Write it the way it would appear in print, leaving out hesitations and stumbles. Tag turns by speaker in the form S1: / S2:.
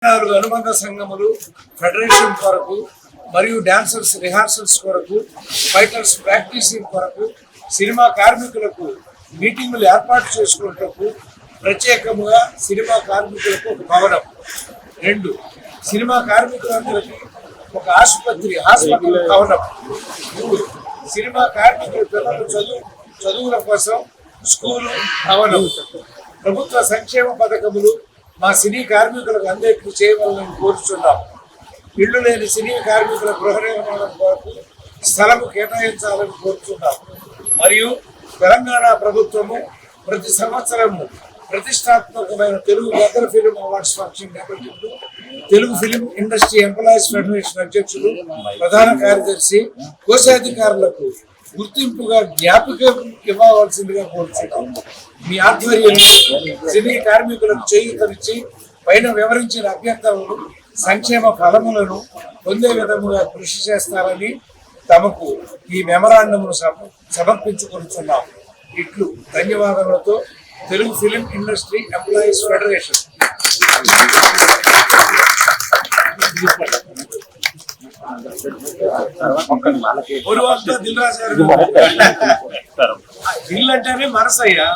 S1: అనుబంధ సంఘములు ఫెడరేషన్ కొరకు మరియు డాన్సర్స్ రిహార్సల్స్ కొరకు ఫైటర్స్ ప్రాక్టీసింగ్ కొరకు సినిమా కార్మికులకు మీటింగులు ఏర్పాటు చేసుకున్నటకు ప్రత్యేకముగా సినిమా కార్మికులకు ఒక భవనం 2 సినిమా కార్మికులందరికీ ఒక హాస్పిటల్ భవనం 3 సినిమా కార్మికుల పిల్లల చదువుల కోసం స్కూలు భవనం ప్రభుత్వ సంక్షేమ పథకములు మా సినీ కార్మికులకు అందరికీ చేయవాలని కోరుచున్నాం. ఇళ్లు లేని సినీ కార్మికుల గృహ నిర్మాణం కొరకు స్థలము కేటాయించాలని కోరుచున్నాం. మరియు తెలంగాణ ప్రభుత్వము ప్రతి సంవత్సరము ప్రతిష్టాత్మకమైన Telugu Gaddar film awards function నేపథ్యంలో Telugu film industry employees federation అధ్యక్షులు ప్రధాన కార్యదర్శి కోశాధికారులకు గుర్తింపుగా జ్ఞాపిక ఇవ్వవలసిందిగా కోరుచున్నాం. మీ ఆధ్వర్యంలో సినీ కార్మికులకు చేయూతనిచ్చి పైన వివరించిన అభ్యర్థనలు సంక్షేమ ఫలములను పొందే విధముగా కృషి చేస్తారని తమకు ఈ మెమరాండంను సమర్పించుకుంటున్నాం. ఇట్లు ధన్యవాదాలతో Telugu film industry employees federation. దిల్ అంటేనే మనసయ్యా.